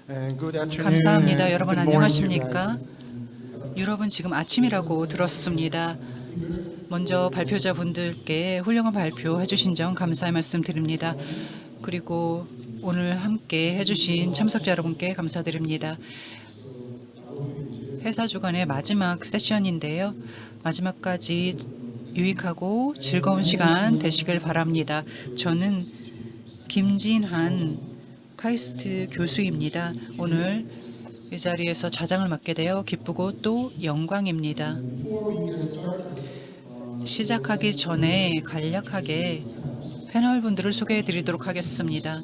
감사합니다. 여러분 안녕하십니까? 유럽은 지금 아침이라고 들었습니다. 먼저 발표자분들께 훌륭한 발표해 주신 점 감사의 말씀 드립니다. 그리고 오늘 함께 해주신 참석자 여러분께 감사드립니다. 회사 주간의 마지막 세션인데요. 마지막까지 유익하고 즐거운 시간 되시길 바랍니다. 저는 김진한 카이스트 교수입니다. 오늘 이 자리에서 자장을 맡게 되어 기쁘고 또 영광입니다. 시작하기 전에 간략하게 패널분들을 소개해 드리도록 하겠습니다.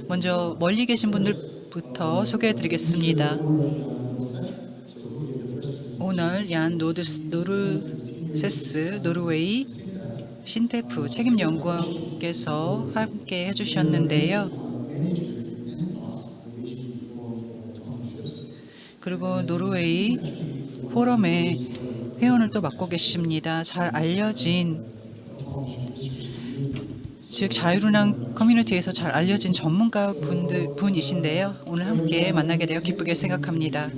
먼저 멀리 계신 분들부터 소개해 드리겠습니다. 오늘 얀 노르세스 노르웨이 신테프 책임연구원께서 함께 해주셨는데요. 그리고 노르웨이 포럼의 회원을 또 맡고 계십니다. 잘 알려진, 즉 자유운항 커뮤니티에서 잘 알려진 전문가 분이신데요. 오늘 함께 만나게 되어 기쁘게 생각합니다.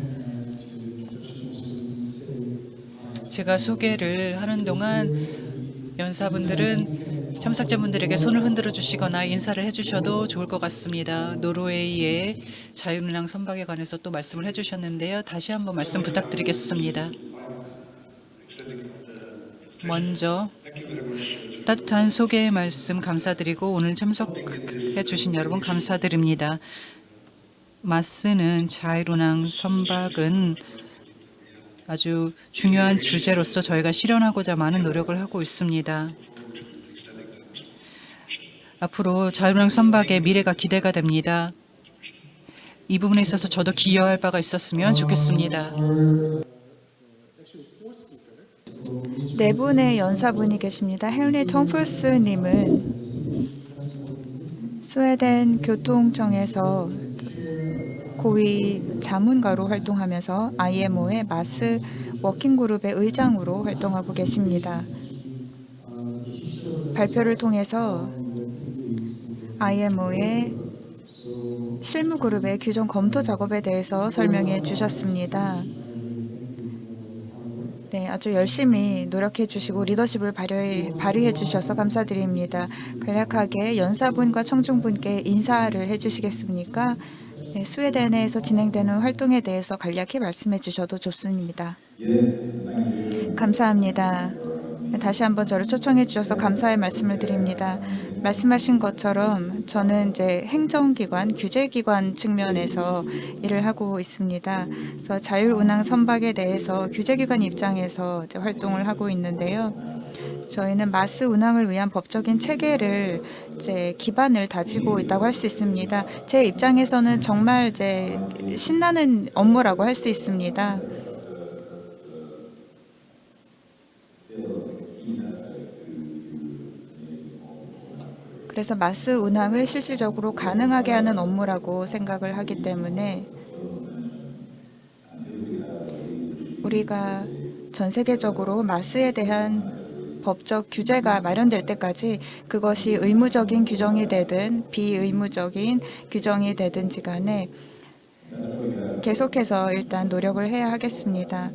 제가 소개를 하는 동안 연사분들은 참석자분들에게 손을 흔들어 주시거나 인사를 해주셔도 좋을 것 같습니다. 노르웨이의 자유운항 선박에 관해서 또 말씀을 해주셨는데요. 다시 한번 말씀 부탁드리겠습니다. 먼저 따뜻한 소개의 말씀 감사드리고 오늘 참석해 주신 여러분 감사드립니다. 마스는 자유운항 선박은 아주 중요한 주제로서 저희가 실현하고자 많은 노력을 하고 있습니다. 앞으로 자유운항 선박의 미래가 기대가 됩니다. 이 부분에 있어서 저도 기여할 바가 있었으면 좋겠습니다. 네 분의 연사분이 계십니다. 헨리 톰플스님은 스웨덴 교통청에서 고위 자문가로 활동하면서 IMO의 마스 워킹그룹의 의장으로 활동하고 계십니다. 발표를 통해서 IMO의 실무그룹의 규정 검토 작업에 대해서 설명해 주셨습니다. 네, 아주 열심히 노력해 주시고 리더십을 발휘해 주셔서 감사드립니다. 간략하게 연사분과 청중분께 인사를 해 주시겠습니까? 네, 스웨덴에서 진행되는 활동에 대해서 간략히 말씀해 주셔도 좋습니다. 감사합니다. 다시 한번 저를 초청해 주셔서 감사의 말씀을 드립니다. 말씀하신 것처럼 저는 이제 행정기관, 규제기관 측면에서 일을 하고 있습니다. 그래서 자율운항 선박에 대해서 규제기관 입장에서 이제 활동을 하고 있는데요. 저희는 마스 운항을 위한 법적인 체계를 이제 기반을 다지고 있다고 할 수 있습니다. 제 입장에서는 정말 이제 신나는 업무라고 할 수 있습니다. 그래서 마스 운항을 실질적으로 가능하게 하는 업무라고 생각을 하기 때문에 우리가 전 세계적으로 마스에 대한 법적 규제가 마련될 때까지 그것이 의무적인 규정이 되든 비의무적인 규정이 되든지 간에 계속해서 일단 노력을 해야 하겠습니다.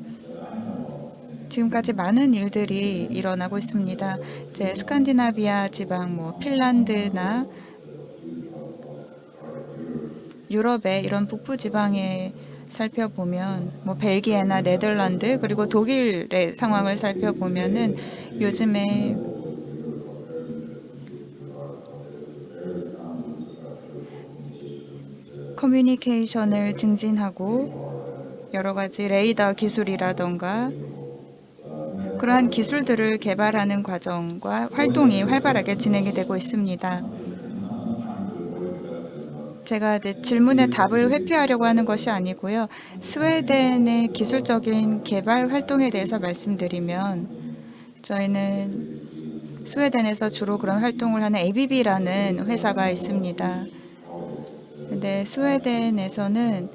지금까지 많은 일들이 일어나고 있습니다. 이제 스칸디나비아 지방, 핀란드나 유럽의 이런 북부 지방에 살펴보면 벨기에나 네덜란드 그리고 독일의 상황을 살펴보면은 요즘에 커뮤니케이션을 증진하고 여러 가지 레이더 기술이라던가 그러한 기술들을 개발하는 과정과 활동이 활발하게 진행이 되고 있습니다. 제가 질문에 답을 회피하려고 하는 것이 아니고요. 스웨덴의 기술적인 개발 활동에 대해서 말씀드리면 저희는 스웨덴에서 주로 그런 활동을 하는 ABB라는 회사가 있습니다. 근데 스웨덴에서는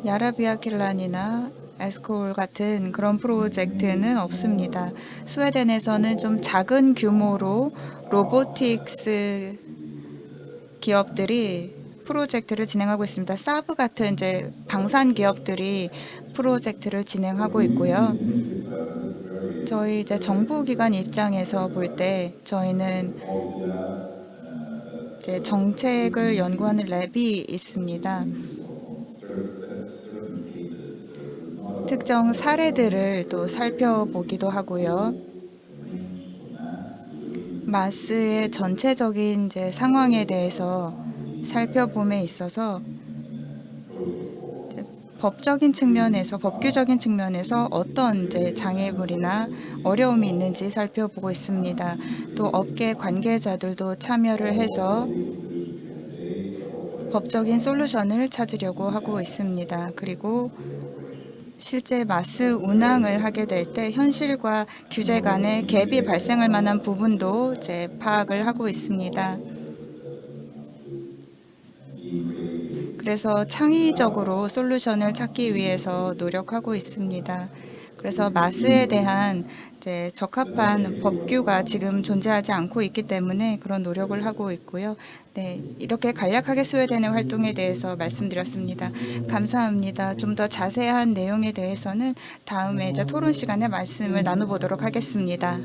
야라비아킬란이나 에스콜 같은 그런 프로젝트는 없습니다. 스웨덴에서는 좀 작은 규모로 로보틱스 기업들이 프로젝트를 진행하고 있습니다. 사브 같은 이제 방산 기업들이 프로젝트를 진행하고 있고요. 저희 이제 정부 기관 입장에서 볼 때 저희는 이제 정책을 연구하는 랩이 있습니다. 특정 사례들을 또 살펴보기도 하고요. 마스의 전체적인 이제 상황에 대해서 살펴봄에 있어서 이제 법적인 측면에서, 법규적인 측면에서 어떤 이제 장애물이나 어려움이 있는지 살펴보고 있습니다. 또 업계 관계자들도 참여를 해서 법적인 솔루션을 찾으려고 하고 있습니다. 그리고 실제 마스 운항을 하게 될 때 현실과 규제 간의 갭이 발생할 만한 부분도 이제 파악을 하고 있습니다. 그래서 창의적으로 솔루션을 찾기 위해서 노력하고 있습니다. 그래서 마스에 대한 이제 적합한 법규가 지금 존재하지 않고 있기 때문에 그런 노력을 하고 있고요. 네, 이렇게 간략하게 소외되는 활동에 대해서 말씀드렸습니다. 감사합니다. 좀 더 자세한 내용에 대해서는 다음에 이제 토론 시간에 말씀을 나눠보도록 하겠습니다.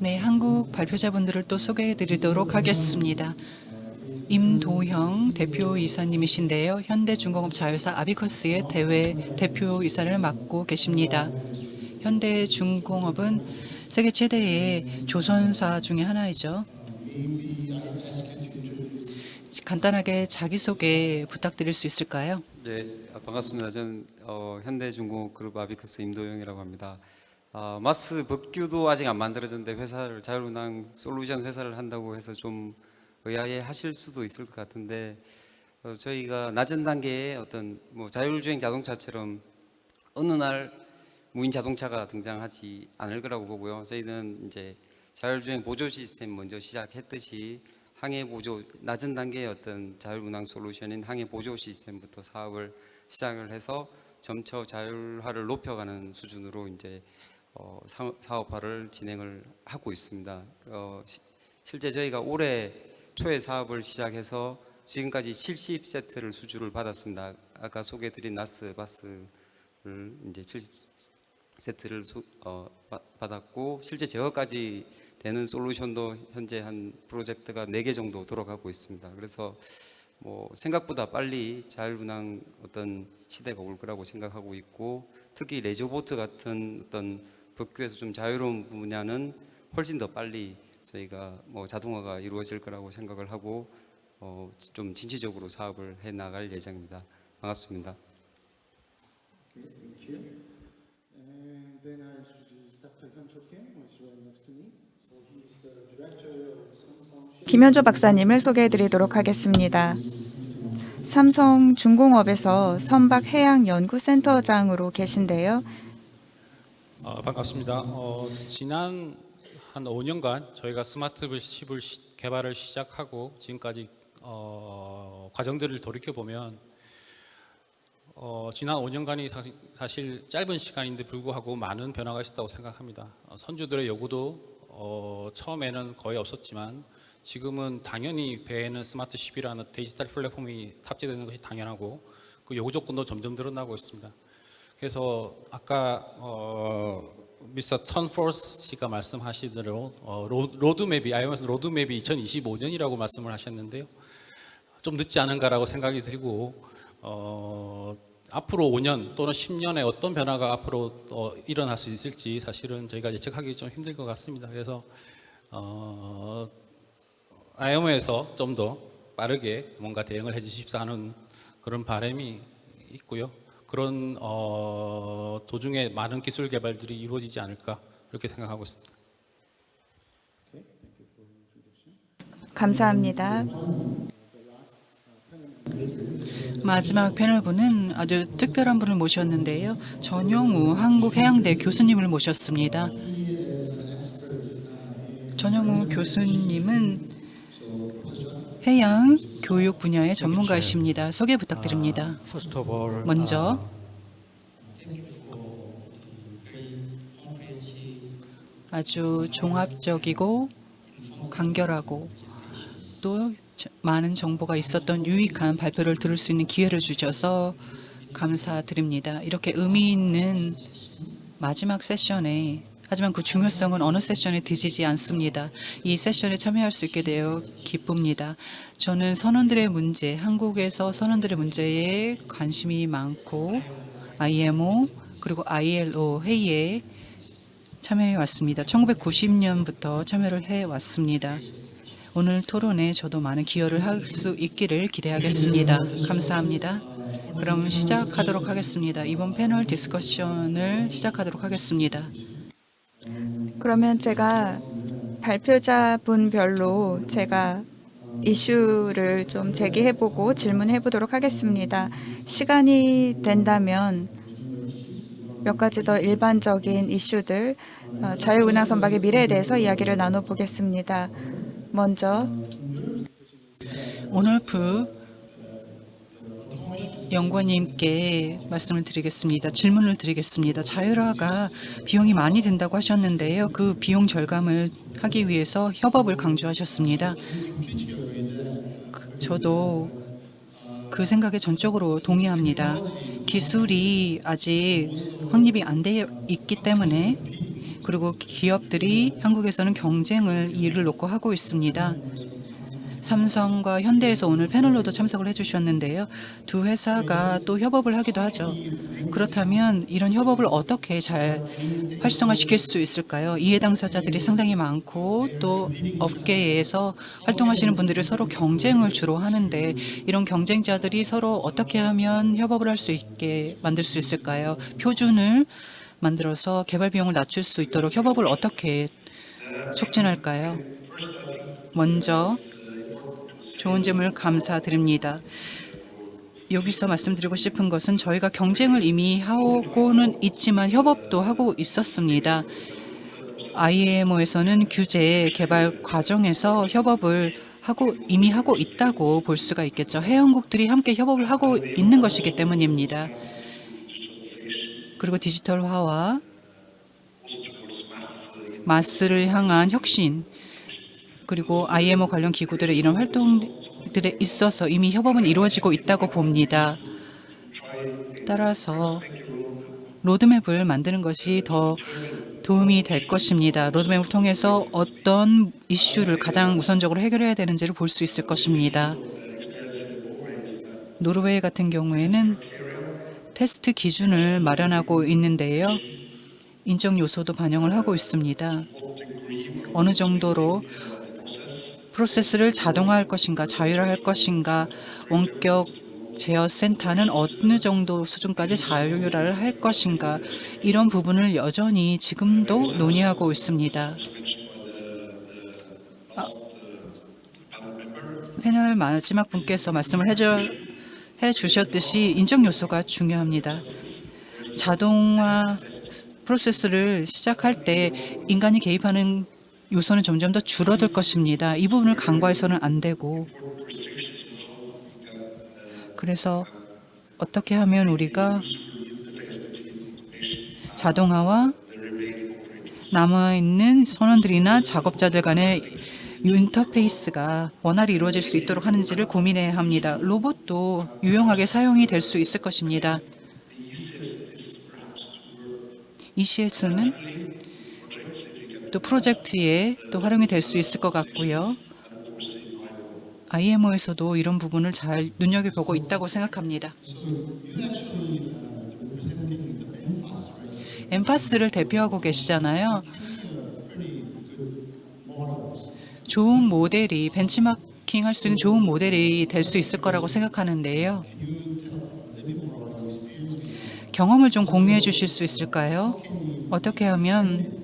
네, 한국 발표자분들을 또 소개해 드리도록 하겠습니다. 임도형 대표이사님이신데요. 현대중공업 자회사 아비커스의 대표이사를 맡고 계십니다. 현대중공업은 세계 최대의 조선사 중에 하나이죠. 간단하게 자기소개 부탁드릴 수 있을까요? 네, 반갑습니다. 저는 현대중공업그룹 아비커스 임도영이라고 합니다. 마스 법규도 아직 안 만들어졌는데 회사를 자율운항 솔루션 회사를 한다고 해서 좀 의아해 하실 수도 있을 것 같은데 저희가 낮은 단계의 어떤 뭐 자율주행 자동차처럼 어느 날 무인 자동차가 등장하지 않을 거라고 보고요. 저희는 이제 자율주행 보조 시스템 먼저 시작했듯이 항해 보조 낮은 단계의 어떤 자율운항 솔루션인 항해 보조 시스템부터 사업을 시작을 해서 점차 자율화를 높여가는 수준으로 이제 사업화를 진행을 하고 있습니다. 실제 저희가 올해 초에 사업을 시작해서 지금까지 70세트를 수주를 받았습니다. 아까 소개드린 나스 바스를 이제 70세트를 받았고 실제 제어까지 되는 솔루션도 현재 한 프로젝트가 4개 정도 돌아가고 있습니다. 그래서 뭐 생각보다 빨리 자율운항 어떤 시대가 올 거라고 생각하고 있고 특히 레저보트 같은 어떤 법규에서 좀 자유로운 분야는 훨씬 더 빨리 저희가 뭐 자동화가 이루어질 거라고 생각을 하고 좀 진취적으로 사업을 해 나갈 예정입니다. 반갑습니다. Okay, thank you. And then I introduce Dr. Hyun-Cho Kim, who is right next to me. So he's the director of Samsung Ship. 김현조 박사님을 소개해 드리도록 하겠습니다. 삼성중공업에서 선박해양연구센터장으로 계신데요. 반갑습니다. 지난 한 5년간 저희가 스마트 칩을 개발을 시작하고 지금까지 과정들을 돌이켜 보면 지난 5년간이 사실 짧은 시간인데 불구하고 많은 변화가 있었다고 생각합니다. 선주들의 요구도 처음에는 거의 없었지만 지금은 당연히 배에는 스마트십이라는 디지털 플랫폼이 탑재되는 것이 당연하고 그 요구 조건도 점점 늘어나고 있습니다. 그래서 아까 미스터 턴포스 씨가 말씀하신 대로 로드맵이 IOS 로드맵이 2025년이라고 말씀을 하셨는데요. 좀 늦지 않은가라고 생각이 들고 앞으로 5년 또는 10년에 어떤 변화가 앞으로 일어날 수 있을지 사실은 저희가 예측하기 좀 힘들 것 같습니다. 그래서 IOM에서 좀 더 빠르게 뭔가 대응을 해주십사 하는 그런 바람이 있고요. 그런 도중에 많은 기술 개발들이 이루어지지 않을까 그렇게 생각하고 있습니다. Okay, thank you for introduction. 감사합니다. 마지막 패널분은 아주 특별한 분을 모셨는데요. 전용우 한국해양대 교수님을 모셨습니다. 전용우 교수님은 해양 교육 분야의 전문가이십니다. 소개 부탁드립니다. 먼저 아주 종합적이고 간결하고 또 많은 정보가 있었던 유익한 발표를 들을 수 있는 기회를 주셔서 감사드립니다. 이렇게 의미 있는 마지막 세션에 하지만 그 중요성은 어느 세션에 뒤지지 않습니다. 이 세션에 참여할 수 있게 되어 기쁩니다. 저는 선원들의 문제, 한국에서 선원들의 문제에 관심이 많고 IMO 그리고 ILO 회의에 참여해 왔습니다. 1990년부터 참여를 해 왔습니다. 오늘 토론에 저도 많은 기여를 할 수 있기를 기대하겠습니다. 감사합니다. 그럼 시작하도록 하겠습니다. 이번 패널 디스커션을 시작하도록 하겠습니다. 그러면 제가 발표자분별로 제가 이슈를 좀 제기해보고 질문해보도록 하겠습니다. 시간이 된다면 몇 가지 더 일반적인 이슈들, 자유운항 선박의 미래에 대해서 이야기를 나눠보겠습니다. 먼저 오늘프 연구원님께 말씀을 드리겠습니다. 질문을 드리겠습니다. 자율화가 비용이 많이 든다고 하셨는데요. 그 비용 절감을 하기 위해서 협업을 강조하셨습니다. 저도 그 생각에 전적으로 동의합니다. 기술이 아직 확립이 안 되어 있기 때문에 그리고 기업들이 한국에서는 경쟁을 이를 놓고 하고 있습니다. 삼성과 현대에서 오늘 패널로도 참석을 해주셨는데요. 두 회사가 또 협업을 하기도 하죠. 그렇다면 이런 협업을 어떻게 잘 활성화시킬 수 있을까요? 이해 당사자들이 상당히 많고 또 업계에서 활동하시는 분들이 서로 경쟁을 주로 하는데 이런 경쟁자들이 서로 어떻게 하면 협업을 할 수 있게 만들 수 있을까요? 표준을 만들어서 개발 비용을 낮출 수 있도록 협업을 어떻게 촉진할까요? 먼저 좋은 질문 감사드립니다. 여기서 말씀드리고 싶은 것은 저희가 경쟁을 이미 하고는 있지만 협업도 하고 있었습니다. IMO에서는 규제 개발 과정에서 협업을 이미 하고 있다고 볼 수가 있겠죠. 회원국들이 함께 협업을 하고 있는 것이기 때문입니다. 그리고 디지털화와 마스를 향한 혁신 그리고 IMO 관련 기구들의 이런 활동들에 있어서 이미 협업은 이루어지고 있다고 봅니다. 따라서 로드맵을 만드는 것이 더 도움이 될 것입니다. 로드맵을 통해서 어떤 이슈를 가장 우선적으로 해결해야 되는지를 볼 수 있을 것입니다. 노르웨이 같은 경우에는 테스트 기준을 마련하고 있는데요. 인적 요소도 반영을 하고 있습니다. 어느 정도로 프로세스를 자동화할 것인가 자율화할 것인가 원격 제어 센터는 어느 정도 수준까지 자율화를 할 것인가 이런 부분을 여전히 지금도 논의하고 있습니다. 패널 마지막 분께서 말씀을 해주셨듯이 인적 요소가 중요합니다. 자동화 프로세스를 시작할 때 인간이 개입하는 요소는 점점 더 줄어들 것입니다. 이 부분을 간과해서는 안 되고 그래서 어떻게 하면 우리가 자동화와 남아있는 선원들이나 작업자들 간의 인터페이스가 원활히 이루어질 수 있도록 하는지를 고민해야 합니다. 로봇도 유용하게 사용이 될 수 있을 것입니다. ECS는 또 프로젝트에 또 활용이 될 수 있을 것 같고요. IMO에서도 이런 부분을 잘 눈여겨보고 있다고 생각합니다. 엠파스를 대표하고 계시잖아요. 좋은 모델이 벤치마킹할 수 있는 좋은 모델이 될 수 있을 거라고 생각하는데요. 경험을 좀 공유해 주실 수 있을까요? 어떻게 하면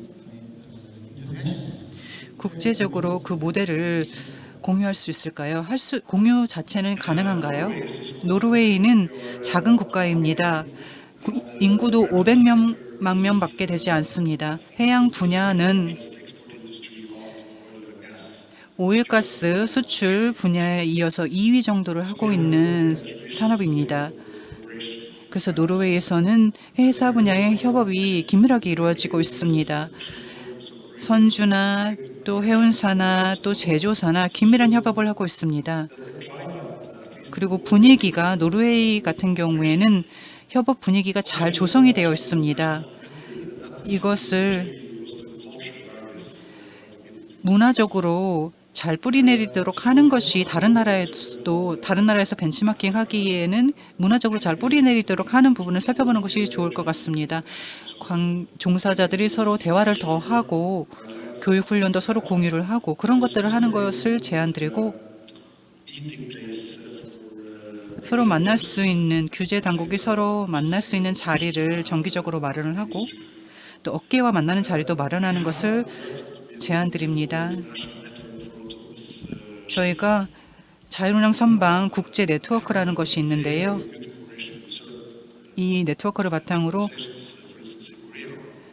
국제적으로 그 모델을 공유할 수 있을까요? 공유 자체는 가능한가요? 노르웨이는 작은 국가입니다. 인구도 500만 명밖에 되지 않습니다. 해양 분야는 오일가스 수출 분야에 이어서 2위 정도를 하고 있는 산업입니다. 그래서 노르웨이에서는 회사 분야의 협업이 긴밀하게 이루어지고 있습니다. 선주나 또 해운사나 또 제조사나 긴밀한 협업을 하고 있습니다. 그리고 분위기가 노르웨이 같은 경우에는 협업 분위기가 잘 조성이 되어 있습니다. 이것을 문화적으로 잘 뿌리내리도록 하는 것이 다른 나라에서 벤치마킹 하기에는 문화적으로 잘 뿌리내리도록 하는 부분을 살펴보는 것이 좋을 것 같습니다. 종사자들이 서로 대화를 더 하고 교육 훈련도 서로 공유를 하고 그런 것들을 하는 것을 제안드리고 서로 만날 수 있는 규제 당국이 서로 만날 수 있는 자리를 정기적으로 마련을 하고 또 업계와 만나는 자리도 마련하는 것을 제안드립니다. 저희가 자유운항 선박 국제 네트워크라는 것이 있는데요. 이 네트워크를 바탕으로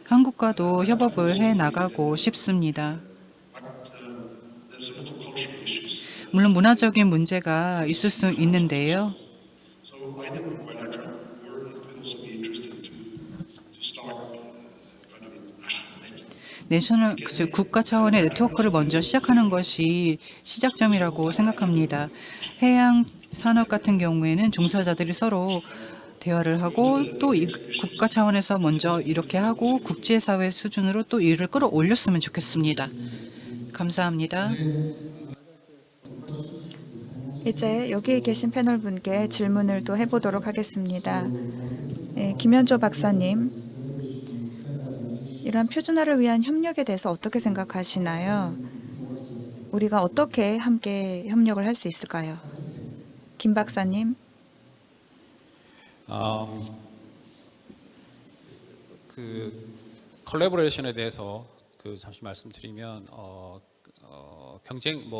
한국과도 협업을 해 나가고 싶습니다. 물론 문화적인 문제가 있을 수 있는데요. 즉 국가 차원의 네트워크를 먼저 시작하는 것이 시작점이라고 생각합니다. 해양 산업 같은 경우에는 종사자들이 서로 대화를 하고 또 국가 차원에서 먼저 이렇게 하고 국제사회 수준으로 또 일을 끌어올렸으면 좋겠습니다. 감사합니다. 이제 여기 계신 패널 분께 질문을 또 해보도록 하겠습니다. 김현조 박사님, 이러한 표준화를 위한 협력에 대해서 어떻게 생각하시나요? 우리가 어떻게 함께 협력을 할 수 있을까요? 김 박사님. 그 컬래버레이션에 대해서 잠시 말씀드리면 경쟁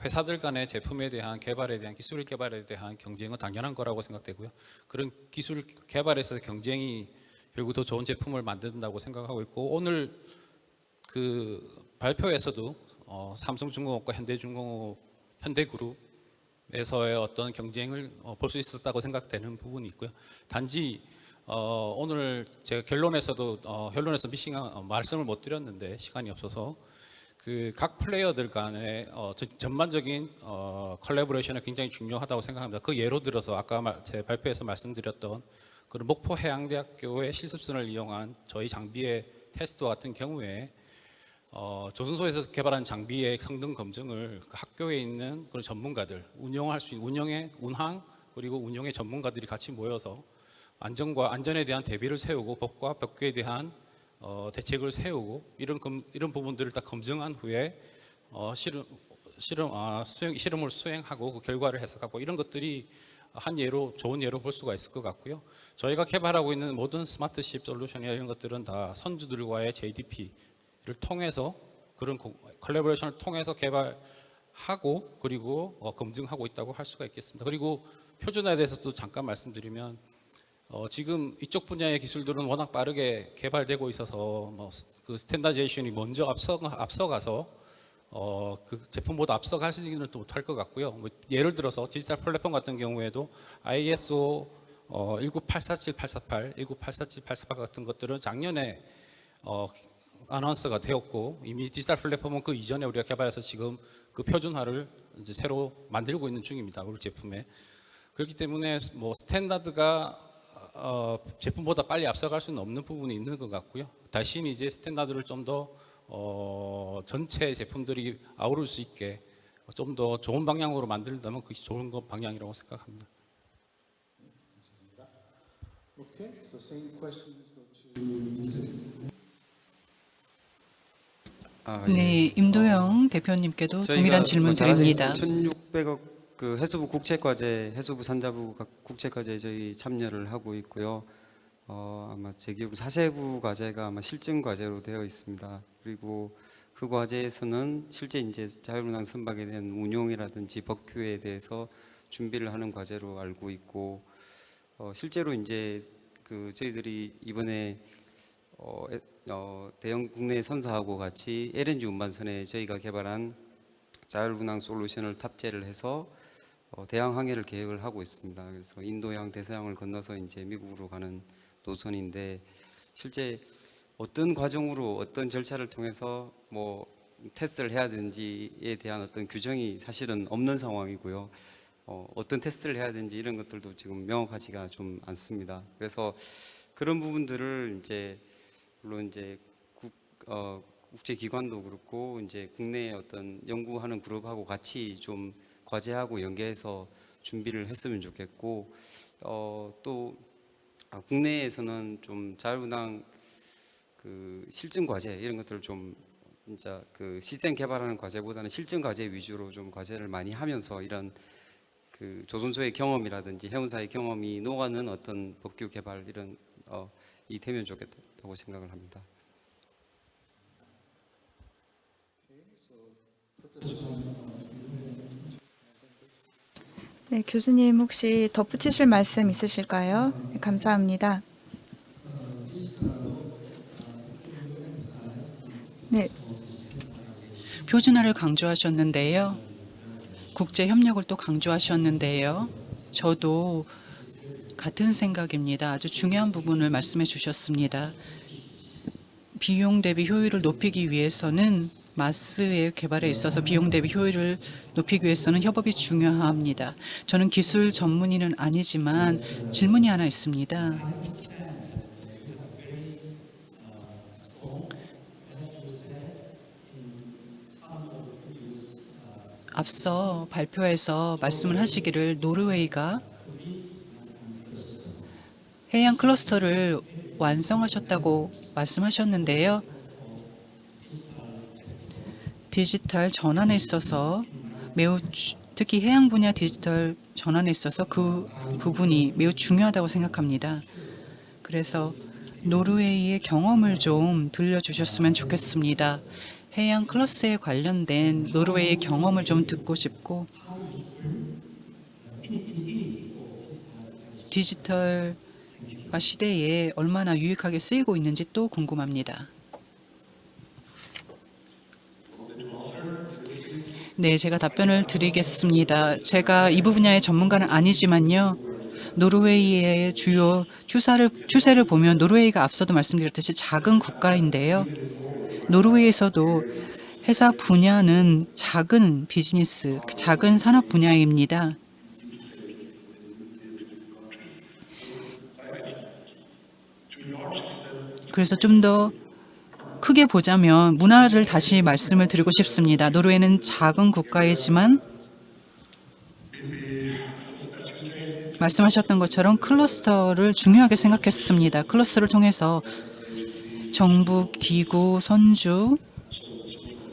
회사들 간의 제품에 대한 개발에 대한 기술 개발에 대한 경쟁은 당연한 거라고 생각되고요. 그런 기술 개발에서 경쟁이 결국 더 좋은 제품을 만든다고 생각하고 있고 오늘 그 발표에서도 삼성중공업과 현대그룹에서의 어떤 경쟁을 볼 수 있었다고 생각되는 부분이 있고요. 단지 오늘 제가 결론에서 미싱 말씀을 못 드렸는데 시간이 없어서 그 각 플레이어들 간의 전반적인 컬래버레이션이 굉장히 중요하다고 생각합니다. 그 예로 들어서 아까 제 발표에서 말씀드렸던 그 목포 해양대학교의 실습선을 이용한 저희 장비의 테스트와 같은 경우에 조선소에서 개발한 장비의 성능 검증을 그 학교에 있는 그런 전문가들, 운영할 수 있는 운항 그리고 운용의 전문가들이 같이 모여서 안전에 대한 대비를 세우고 법과 법규에 대한 대책을 세우고 이런 부분들을 다 검증한 후에 실험을 수행하고 그 결과를 해석하고 이런 것들이 좋은 예로 볼 수가 있을 것 같고요. 저희가 개발하고 있는 모든 스마트십 솔루션이나 이런 것들은 다 선주들과의 JDP를 통해서 그런 컬래버레이션을 통해서 개발하고 그리고 검증하고 있다고 할 수가 있겠습니다. 그리고 표준화에 대해서도 잠깐 말씀드리면 지금 이쪽 분야의 기술들은 워낙 빠르게 개발되고 있어서 그 스탠다이제이션이 먼저 앞서가서 그 제품보다 앞서가시지는 또 못할 것 같고요. 예를 들어서 디지털 플랫폼 같은 경우에도 ISO 19847-848, 19847-848 같은 것들은 작년에 아나운서가 되었고 이미 디지털 플랫폼은 그 이전에 우리가 개발해서 지금 그 표준화를 이제 새로 만들고 있는 중입니다. 우리 제품에. 그렇기 때문에 스탠다드가 제품보다 빨리 앞서갈 수는 없는 부분이 있는 것 같고요. 대신 이제 스탠다드를 좀 더 전체 제품들이 아우를 수 있게 좀 더 좋은 방향으로 만들다면 그것이 좋은 방향이라고 생각합니다. Okay, so same questions go to 네, 임도영 대표님께도 동일한 질문 드립니다. 1,600억 그 해수부 국책과제, 해수부 산자부 국책과제에 저희 참여를 하고 있고요. 아마 제 기억으로 사세부 과제가 아마 실증 과제로 되어 있습니다. 그리고 그 과제에서는 실제 이제 자유운항 선박에 대한 운용이라든지 법규에 대해서 준비를 하는 과제로 알고 있고, 실제로 이제 그 저희들이 이번에 대형 국내 선사하고 같이 LNG 운반선에 저희가 개발한 자율운항 솔루션을 탑재를 해서 대양 항해를 계획을 하고 있습니다. 그래서 인도양, 대서양을 건너서 이제 미국으로 가는 노선인데 실제 어떤 과정으로 어떤 절차를 통해서 뭐 테스트를 해야 되는지에 대한 어떤 규정이 사실은 없는 상황이고요. 어떤 테스트를 해야 되는지 이런 것들도 지금 명확하지가 좀 않습니다. 그래서 그런 부분들을 이제 물론 이제 국제기관도 그렇고 이제 국내의 어떤 연구하는 그룹하고 같이 좀 과제하고 연계해서 준비를 했으면 좋겠고 또 국내에서는 좀 자율운항 그 실증 과제 이런 것들을 좀 진짜 그 시스템 개발하는 과제보다는 실증 과제 위주로 좀 과제를 많이 하면서 이런 그 조선소의 경험이라든지 해운사의 경험이 녹아는 어떤 법규 개발 이런 이 되면 좋겠다고 생각을 합니다. 네, 교수님 혹시 덧붙이실 말씀 있으실까요? 네, 감사합니다. 네, 표준화를 강조하셨는데요. 국제 협력을 또 강조하셨는데요. 저도 같은 생각입니다. 아주 중요한 부분을 말씀해 주셨습니다. 비용 대비 효율을 높이기 위해서는 마스의 개발에 있어서 비용 대비 효율을 높이기 위해서는 협업이 중요합니다. 저는 기술 전문의는 아니지만 질문이 하나 있습니다. 앞서 발표에서 말씀을 하시기를 노르웨이가 해양 클러스터를 완성하셨다고 말씀하셨는데요. 디지털 전환에 있어서 매우 특히 해양 분야 디지털 전환에 있어서 그 부분이 매우 중요하다고 생각합니다. 그래서 노르웨이의 경험을 좀 들려주셨으면 좋겠습니다. 해양 클러스에 관련된 노르웨이의 경험을 좀 듣고 싶고 디지털 시대에 얼마나 유익하게 쓰이고 있는지 또 궁금합니다. 네, 제가 답변을 드리겠습니다. 제가 이 분야의 전문가는 아니지만요. 노르웨이의 주요 추세를 보면 노르웨이가 앞서도 말씀드렸듯이 작은 국가인데요. 노르웨이에서도 회사 분야는 작은 비즈니스, 작은 산업 분야입니다. 그래서 좀 더 크게 보자면 문화를 다시 말씀을 드리고 싶습니다. 노르웨이는 작은 국가이지만 말씀하셨던 것처럼 클러스터를 중요하게 생각했습니다. 클러스터를 통해서 정부, 기구, 선주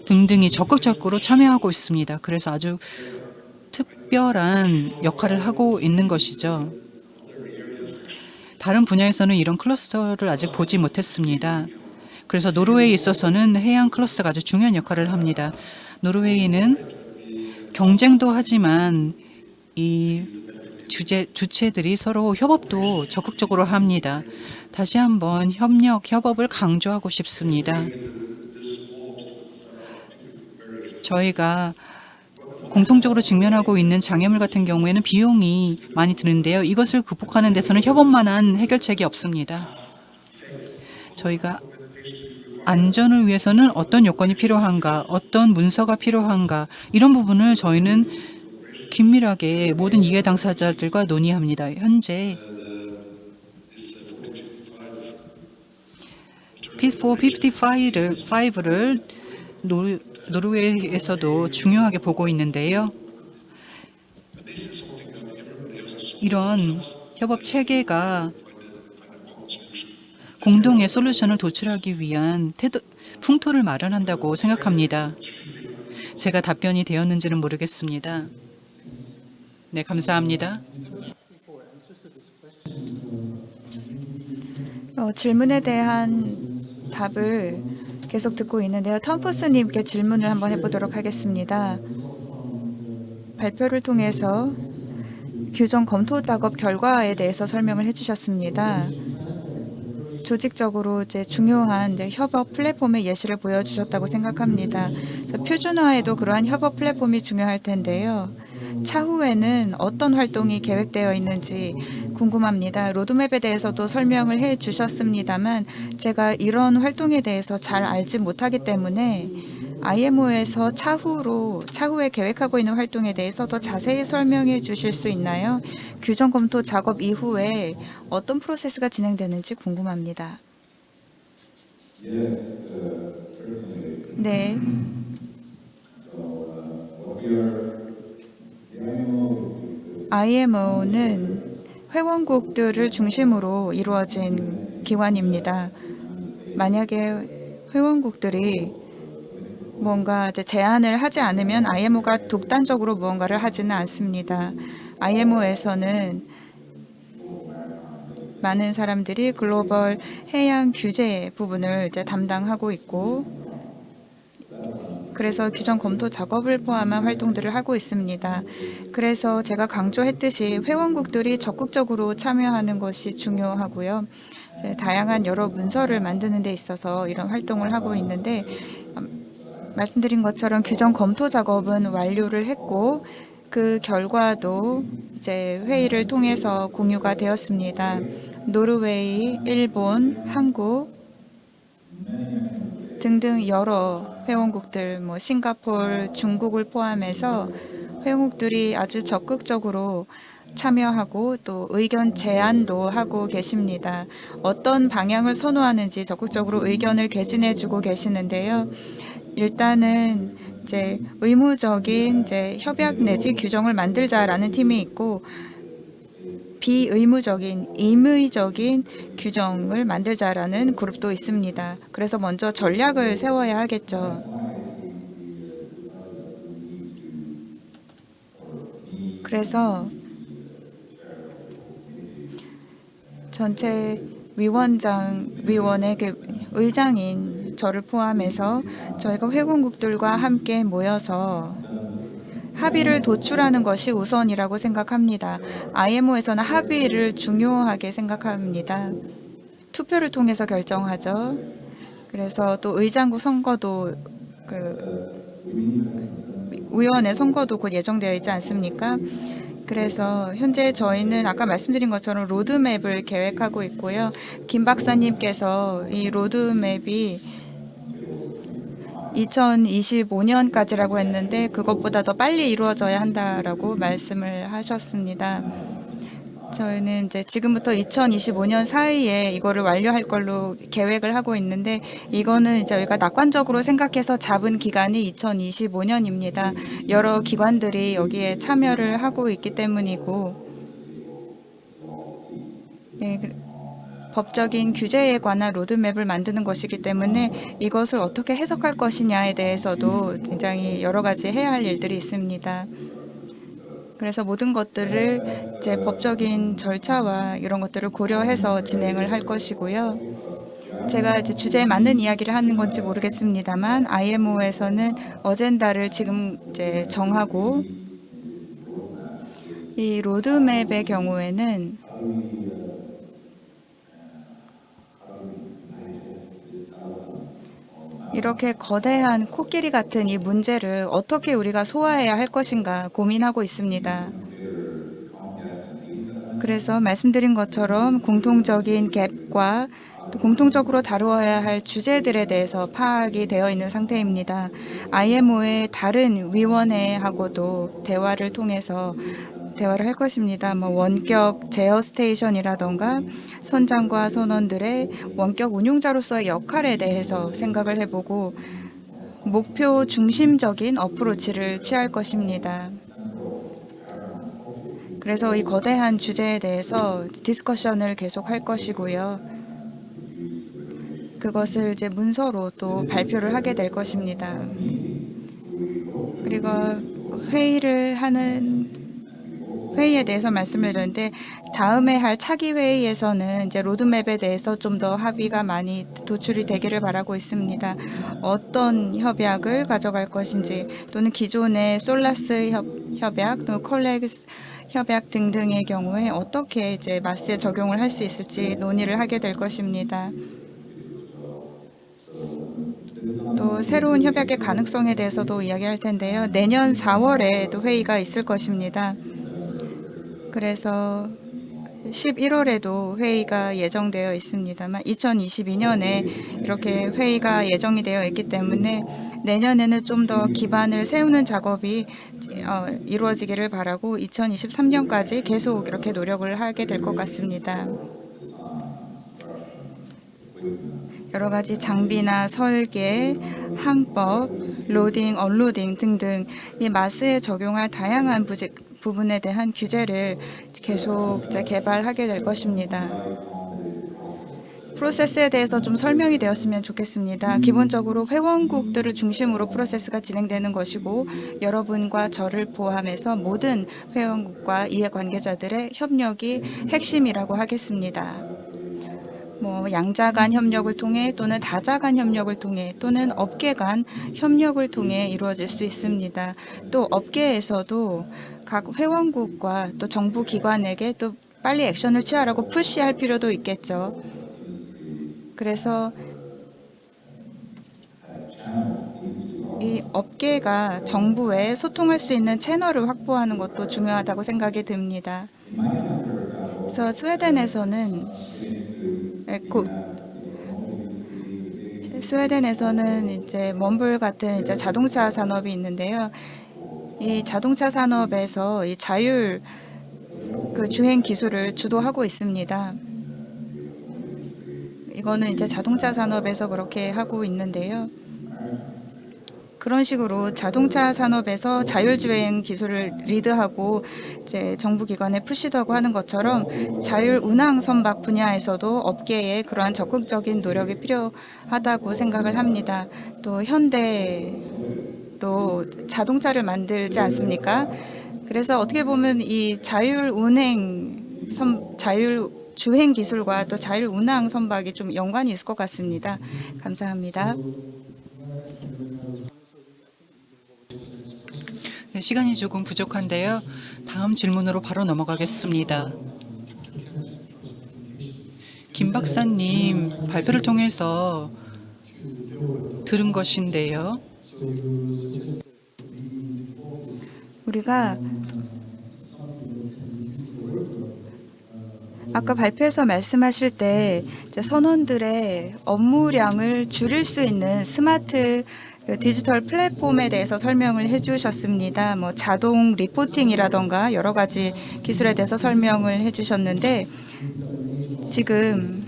등등이 적극적으로 참여하고 있습니다. 그래서 아주 특별한 역할을 하고 있는 것이죠. 다른 분야에서는 이런 클러스터를 아직 보지 못했습니다. 그래서 노르웨이에 있어서는 해양 클러스터가 아주 중요한 역할을 합니다. 노르웨이는 경쟁도 하지만 이 주체들이 서로 협업도 적극적으로 합니다. 다시 한번 협업을 강조하고 싶습니다. 저희가 공통적으로 직면하고 있는 장애물 같은 경우에는 비용이 많이 드는데요. 이것을 극복하는 데서는 협업만한 해결책이 없습니다. 저희가 안전을 위해서는 어떤 요건이 필요한가, 어떤 문서가 필요한가 이런 부분을 저희는 긴밀하게 모든 이해 당사자들과 논의합니다. 현재 Fit for 55를 노르웨이에서도 중요하게 보고 있는데요. 이런 협업 체계가 공동의 솔루션을 도출하기 위한 풍토를 마련한다고 생각합니다. 제가 답변이 되었는지는 모르겠습니다. 네, 감사합니다. 질문에 대한 답을 계속 듣고 있는데요. 텀퍼스님께 질문을 한번 해보도록 하겠습니다. 발표를 통해서 규정 검토 작업 결과에 대해서 설명을 해주셨습니다. 조직적으로 이제 중요한 협업 플랫폼의 예시를 보여주셨다고 생각합니다. 표준화에도 그러한 협업 플랫폼이 중요할 텐데요. 차후에는 어떤 활동이 계획되어 있는지 궁금합니다. 로드맵에 대해서도 설명을 해 주셨습니다만 제가 이런 활동에 대해서 잘 알지 못하기 때문에 IMO에서 차후에 계획하고 있는 활동에 대해서 더 자세히 설명해 주실 수 있나요? 규정 검토 작업 이후에 어떤 프로세스가 진행되는지 궁금합니다. 네. IMO는 회원국들을 중심으로 이루어진 기관입니다. 만약에 회원국들이 뭔가 이제 제안을 하지 않으면 IMO가 독단적으로 무언가를 하지는 않습니다. IMO에서는 많은 사람들이 글로벌 해양 규제 부분을 이제 담당하고 있고, 그래서 규정 검토 작업을 포함한 활동들을 하고 있습니다. 그래서 제가 강조했듯이 회원국들이 적극적으로 참여하는 것이 중요하고요. 다양한 여러 문서를 만드는 데 있어서 이런 활동을 하고 있는데, 말씀드린 것처럼 규정 검토 작업은 완료를 했고 그 결과도 이제 회의를 통해서 공유가 되었습니다. 노르웨이, 일본, 한국 등등 여러 회원국들, 싱가포르, 중국을 포함해서 회원국들이 아주 적극적으로 참여하고 또 의견 제안도 하고 계십니다. 어떤 방향을 선호하는지 적극적으로 의견을 개진해주고 계시는데요. 일단은 이제 의무적인 협약 내지 규정을 만들자라는 팀이 있고, 비의무적인 임의적인 규정을 만들자라는 그룹도 있습니다. 그래서 먼저 전략을 세워야 하겠죠. 그래서 전체 위원의 의장인 저를 포함해서 저희가 회원국들과 함께 모여서 합의를 도출하는 것이 우선이라고 생각합니다. IMO에서는 합의를 중요하게 생각합니다. 투표를 통해서 결정하죠. 그래서 또 의장국 선거도 의원의 선거도 곧 예정되어 있지 않습니까? 그래서 현재 저희는 아까 말씀드린 것처럼 로드맵을 계획하고 있고요. 김 박사님께서 이 로드맵이 2025년까지라고 했는데 그것보다 더 빨리 이루어져야 한다라고 말씀을 하셨습니다. 저희는 이제 지금부터 2025년 사이에 이거를 완료할 걸로 계획을 하고 있는데, 이거는 이제 저희가 낙관적으로 생각해서 잡은 기간이 2025년입니다. 여러 기관들이 여기에 참여를 하고 있기 때문이고, 네, 법적인 규제에 관한 로드맵을 만드는 것이기 때문에 이것을 어떻게 해석할 것이냐에 대해서도 굉장히 여러 가지 해야 할 일들이 있습니다. 그래서 모든 것들을 이제 법적인 절차와 이런 것들을 고려해서 진행을 할 것이고요. 제가 이제 주제에 맞는 이야기를 하는 건지 모르겠습니다만 IMO에서는 어젠다를 지금 이제 정하고, 이 로드맵의 경우에는 이렇게 거대한 코끼리 같은 이 문제를 어떻게 우리가 소화해야 할 것인가 고민하고 있습니다. 그래서 말씀드린 것처럼 공통적인 갭과 또 공통적으로 다루어야 할 주제들에 대해서 파악이 되어 있는 상태입니다. IMO의 다른 위원회하고도 대화를 통해서 대화를 할 것입니다. 원격 제어 스테이션이라던가 선장과 선원들의 원격 운용자로서의 역할에 대해서 생각을 해보고 목표 중심적인 어프로치를 취할 것입니다. 그래서 이 거대한 주제에 대해서 디스커션을 계속할 것이고요. 그것을 이제 문서로 또 발표를 하게 될 것입니다. 그리고 회의에 대해서 말씀을 드렸는데, 다음에 할 차기 회의에서는 이제 로드맵에 대해서 좀 더 합의가 많이 도출이 되기를 바라고 있습니다. 어떤 협약을 가져갈 것인지, 또는 기존의 솔라스 협약, 또 콜렉스 협약 등등의 경우에 어떻게 이제 마스에 적용을 할 수 있을지 논의를 하게 될 것입니다. 또 새로운 협약의 가능성에 대해서도 이야기할 텐데요. 내년 4월에 또 회의가 있을 것입니다. 그래서 11월에도 회의가 예정되어 있습니다만 2022년에 이렇게 회의가 예정이 되어 있기 때문에 내년에는 좀 더 기반을 세우는 작업이 이루어지기를 바라고 2023년까지 계속 이렇게 노력을 하게 될 것 같습니다. 여러 가지 장비나 설계, 항법, 로딩, 언로딩 등등 이 마스에 적용할 다양한 부분에 대한 규제를 계속 이제 개발하게 될 것입니다. 프로세스에 대해서 좀 설명이 되었으면 좋겠습니다. 기본적으로 회원국들을 중심으로 프로세스가 진행되는 것이고 여러분과 저를 포함해서 모든 회원국과 이해관계자들의 협력이 핵심이라고 하겠습니다. 양자 간 협력을 통해 또는 다자 간 협력을 통해 또는 업계 간 협력을 통해 이루어질 수 있습니다. 또 업계에서도 각 회원국과 또 정부 기관에게 또 빨리 액션을 취하라고 푸시할 필요도 있겠죠. 그래서 이 업계가 정부에 소통할 수 있는 채널을 확보하는 것도 중요하다고 생각이 듭니다. 그래서 스웨덴에서는 이제 먼불 같은 이제 자동차 산업이 있는데요. 이 자동차 산업에서 이 자율 주행 기술을 주도하고 있습니다. 이거는 이제 자동차 산업에서 그렇게 하고 있는데요. 그런 식으로 자동차 산업에서 자율주행 기술을 리드하고 이제 정부 기관에 푸시도 하고 하는 것처럼 자율 운항 선박 분야에서도 업계에 그러한 적극적인 노력이 필요하다고 생각을 합니다. 또 현대도 자동차를 만들지 않습니까? 그래서 어떻게 보면 이 자율 주행 기술과 또 자율 운항 선박이 좀 연관이 있을 것 같습니다. 감사합니다. 네, 시간이 조금 부족한데요. 다음 질문으로 바로 넘어가겠습니다. 김 박사님 발표를 통해서 들은 것인데요. 우리가 아까 발표에서 말씀하실 때 이제 선원들의 업무량을 줄일 수 있는 스마트 디지털 플랫폼에 대해서 설명을 해주셨습니다. 자동 리포팅이라던가 여러 가지 기술에 대해서 설명을 해주셨는데 지금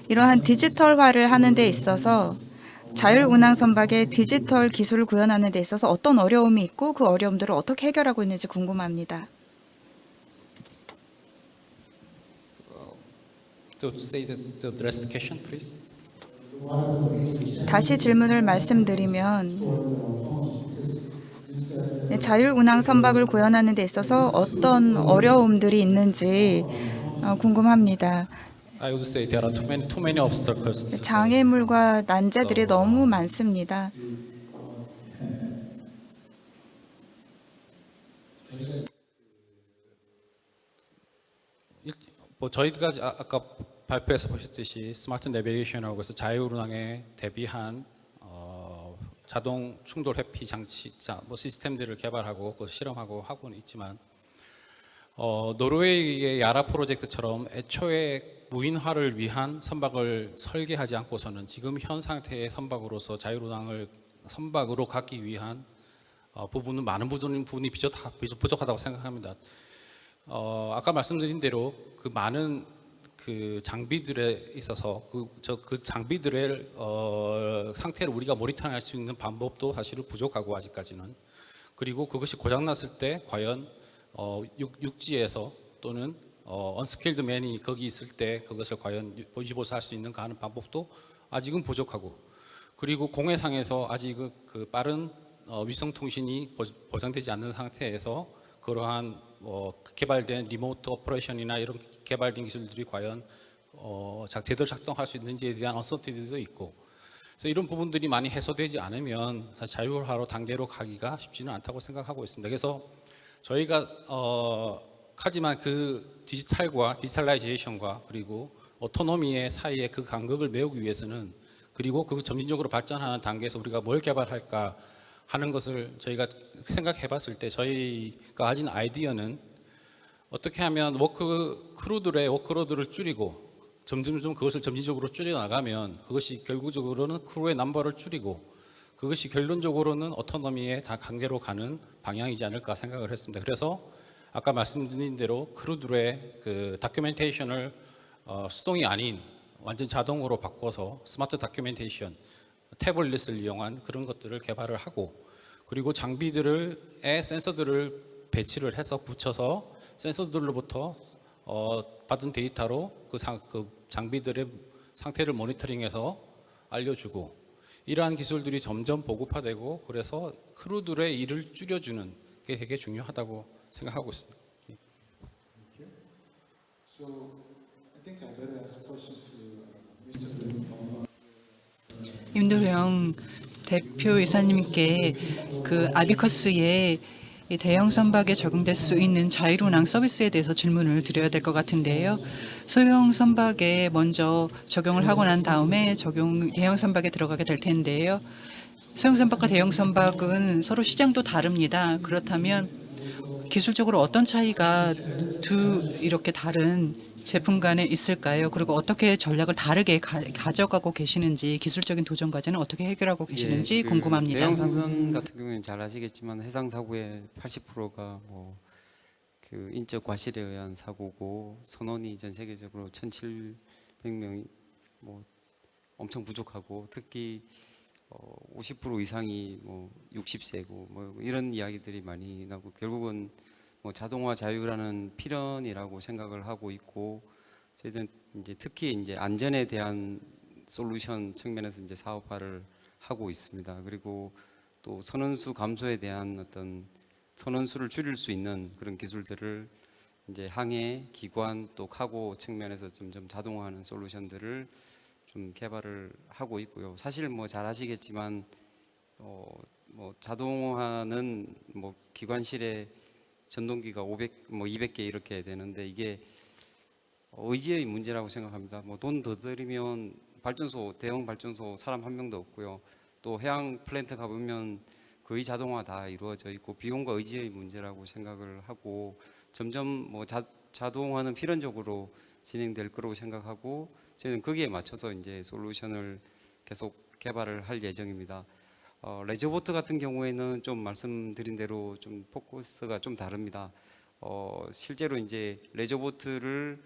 이러한 디지털화를 하는 데 있어서 자율운항 선박의 디지털 기술을 구현하는 데 있어서 어떤 어려움이 있고 그 어려움들을 어떻게 해결하고 있는지 궁금합니다. To say the rest question, please. 다시 질문을 말씀드리면 자율운항 선박을 구현하는 데 있어서 어떤 어려움들이 있는지 궁금합니다. I would say there are too many obstacles. 장애물과 난제들이 너무 많습니다. 저희가 아까 발표에서 보셨듯이 스마트 내비게이션이라고 해서 자율운항에 대비한 자동 충돌 회피 장치, 시스템들을 개발하고 실험하고 하고는 있지만 노르웨이의 야라 프로젝트처럼 애초에 무인화를 위한 선박을 설계하지 않고서는 지금 현 상태의 선박으로서 자율운항을 선박으로 가기 위한 부분은 많은 부분이 부족하다고 생각합니다. 아까 말씀드린 대로 그 많은 그 장비들에 있어서 그 장비들의 상태를 우리가 모니터링할 수 있는 방법도 사실은 부족하고 아직까지는. 그리고 그것이 고장났을 때 과연 육지에서 또는 언스킬드 맨이 거기 있을 때 그것을 과연 보지보수할 수 있는가 하는 방법도 아직은 부족하고, 그리고 공해상에서 아직 그 빠른 위성 통신이 보장되지 않는 상태에서 그러한 개발된 리모트 오퍼레이션이나 이런 개발된 기술들이 과연 제대로 작동할 수 있는지에 대한 언서티티도 있고, 그래서 이런 부분들이 많이 해소되지 않으면 사실 자율화로 단계로 가기가 쉽지는 않다고 생각하고 있습니다. 그래서 저희가 하지만 그 디지털라이제이션과 그리고 오토노미의 사이에 그 간극을 메우기 위해서는 그리고 그 점진적으로 발전하는 단계에서 우리가 뭘 개발할까 하는 것을 저희가 생각해 봤을 때 저희가 가진 아이디어는 어떻게 하면 크루들의 워크로드를 줄이고 점점 그것을 점진적으로 줄여 나가면 그것이 결국적으로는 크루의 넘버를 줄이고 그것이 결론적으로는 오토노미에 다 강제로 가는 방향이지 않을까 생각을 했습니다. 그래서 아까 말씀드린 대로 크루들의 그 다큐멘테이션을 수동이 아닌 완전 자동으로 바꿔서 스마트 다큐멘테이션, 태블릿을 이용한 그런 것들을 개발을 하고 그리고 장비들의 센서들을 배치를 해서 붙여서 센서들로부터 받은 데이터로 그 장비들의 상태를 모니터링해서 알려주고 이러한 기술들이 점점 보급화되고 그래서 크루들의 일을 줄여주는 게 되게 중요하다고 생각하고 있습니다. So I think I better ask a question to Mr. 임도영 대표이사님께 그 아비커스의 이 대형 선박에 적용될 수 있는 자율운항 서비스에 대해서 질문을 드려야 될 것 같은데요. 소형 선박에 먼저 적용을 하고 난 다음에 대형 선박에 들어가게 될 텐데요. 소형 선박과 대형 선박은 서로 시장도 다릅니다. 그렇다면 기술적으로 어떤 차이가 이렇게 다른 제품 간에 있을까요? 그리고 어떻게 전략을 다르게 가져가고 계시는지 기술적인 도전 과제는 어떻게 해결하고 계시는지 그 궁금합니다. 대형 상선 같은 경우에는 잘 아시겠지만 해상 사고의 80%가 뭐 그 인적 과실에 의한 사고고 선원이 전 세계적으로 1,700명이 뭐 엄청 부족하고 특히 50% 이상이 뭐 60세고 뭐 이런 이야기들이 많이 나고 결국은 뭐 자동화 자유라는 필연이라고 생각을 하고 있고 저희들은 이제 특히 이제 안전에 대한 솔루션 측면에서 이제 사업화를 하고 있습니다. 그리고 또 선원수 감소에 대한 어떤 선원수를 줄일 수 있는 그런 기술들을 이제 항해, 기관 또 카고 측면에서 점점 자동화하는 솔루션들을 좀 개발을 하고 있고요. 사실 뭐 잘 아시겠지만 뭐 자동화는 뭐 기관실에 전동기가 200개 이렇게 되는데 이게 의지의 문제라고 생각합니다. 뭐 돈 더 들이면 대형 발전소 사람 한 명도 없고요. 또 해양 플랜트 가보면 거의 자동화 다 이루어져 있고 비용과 의지의 문제라고 생각을 하고 점점 뭐 자동화는 필연적으로 진행될 거라고 생각하고 저희는 거기에 맞춰서 이제 솔루션을 계속 개발을 할 예정입니다. 레저보트 같은 경우에는 좀 말씀드린 대로 좀 포커스가 좀 다릅니다. 실제로 이제 레저보트를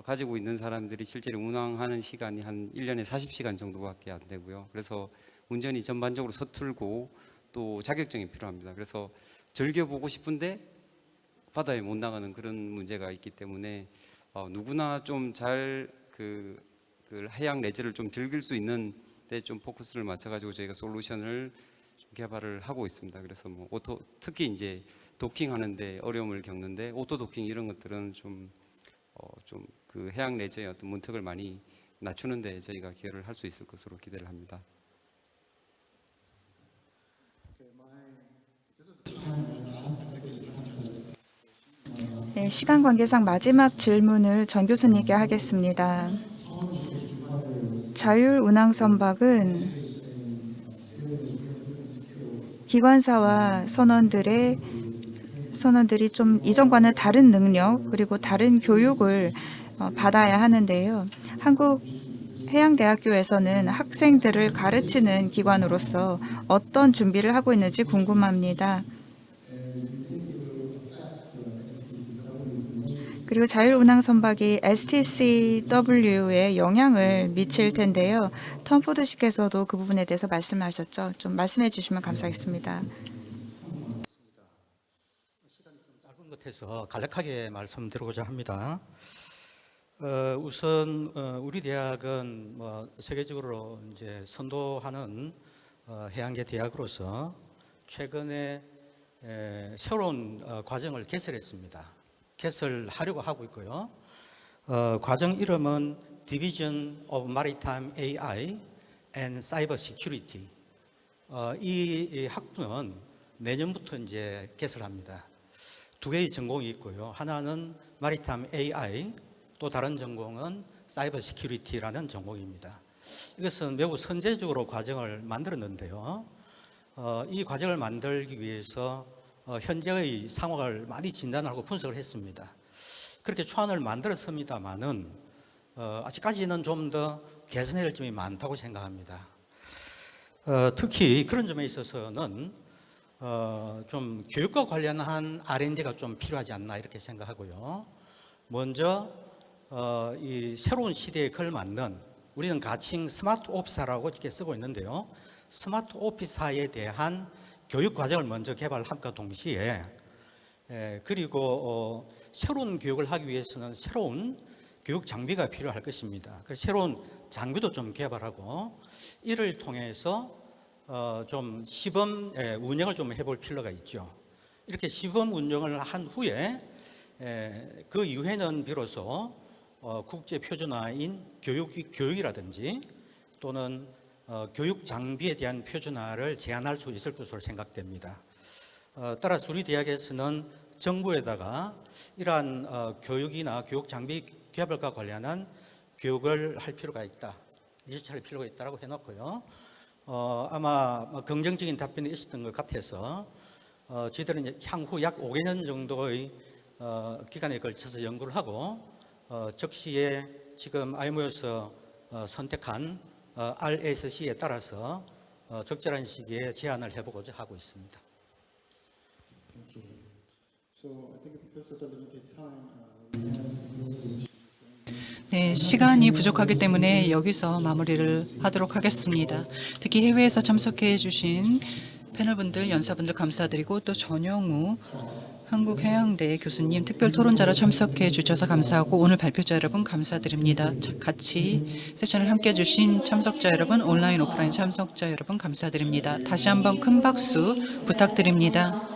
가지고 있는 사람들이 실제로 운항하는 시간이 한 1년에 40시간 정도밖에 안 되고요. 그래서 운전이 전반적으로 서툴고 또 자격증이 필요합니다. 그래서 즐겨보고 싶은데 바다에 못 나가는 그런 문제가 있기 때문에 누구나 좀 잘 그 해양 레저를 좀 즐길 수 있는 데 좀 포커스를 맞춰가지고 저희가 솔루션을 좀 개발을 하고 있습니다. 그래서 뭐 특히 이제 도킹하는데 어려움을 겪는데 오토 도킹 이런 것들은 좀 그 해양 레저의 어떤 문턱을 많이 낮추는데 저희가 기여를 할 수 있을 것으로 기대를 합니다. 네, 시간 관계상 마지막 질문을 전 교수님께 하겠습니다. 자율운항 선박은 기관사와 선원들이 좀 이전과는 다른 능력 그리고 다른 교육을 받아야 하는데요. 한국 해양대학교에서는 학생들을 가르치는 기관으로서 어떤 준비를 하고 있는지 궁금합니다. 그리고 자율운항 선박이 STCW에 영향을 미칠 텐데요. 톰 포드 씨께서도 그 부분에 대해서 말씀하셨죠. 좀 말씀해 주시면 감사하겠습니다. 짧은 것에서 간략하게 말씀드리고자 합니다. 우선 우리 대학은 뭐 세계적으로 이제 선도하는 해양계 대학으로서 최근에 새로운 과정을 개설했습니다. 개설하려고 하고 있고요. 과정 이름은 Division of Maritime AI and Cyber Security. 이 학부는 내년부터 이제 개설합니다. 두 개의 전공이 있고요. 하나는 Maritime AI, 또 다른 전공은 Cyber Security라는 전공입니다. 이것은 매우 선제적으로 과정을 만들었는데요. 이 과정을 만들기 위해서 현재의 상황을 많이 진단하고 분석을 했습니다. 그렇게 초안을 만들었습니다만은 아직까지는 좀 더 개선해야 할 점이 많다고 생각합니다. 특히 그런 점에 있어서는 좀 교육과 관련한 R&D가 좀 필요하지 않나 이렇게 생각하고요. 먼저 이 새로운 시대에 걸맞는, 우리는 가칭 스마트 오피스라고 이렇게 쓰고 있는데요. 스마트 오피스에 대한 교육 과정을 먼저 개발함과 동시에 그리고 새로운 교육을 하기 위해서는 새로운 교육 장비가 필요할 것입니다. 그래서 새로운 장비도 좀 개발하고 이를 통해서 좀 시범 운영을 좀 해볼 필요가 있죠. 이렇게 시범 운영을 한 후에 그 이후에는 비로소 국제 표준화인 교육이라든지 또는 교육 장비에 대한 표준화를 제한할 수 있을 것으로 생각됩니다. 따라서 우리 대학에서는 정부에다가 이러한 교육이나 교육 장비 개발과 관련한 교육을 할 필요가 있다, 리서치할 필요가 있다고 해놓고요. 아마 긍정적인 답변이 있었던 것 같아서 저희들은 향후 약 5개년 정도의 기간에 걸쳐서 연구를 하고 적시에 지금 IMO에서 선택한 RSC에 따라서 적절한 시기에 제안을 해보고자 하고 있습니다. Thank you. So I think because of the limited time, we have 네, 시간이 부족하기 때문에 여기서 마무리를 하도록 하겠습니다. 특히 해외에서 참석해 주신 패널분들, 연사분들 감사드리고 또 전영우 한국해양대 교수님 특별 토론자로 참석해 주셔서 감사하고 오늘 발표자 여러분 감사드립니다. 같이 세션을 함께 해 주신 참석자 여러분, 온라인 오프라인 참석자 여러분 감사드립니다. 다시 한번 큰 박수 부탁드립니다.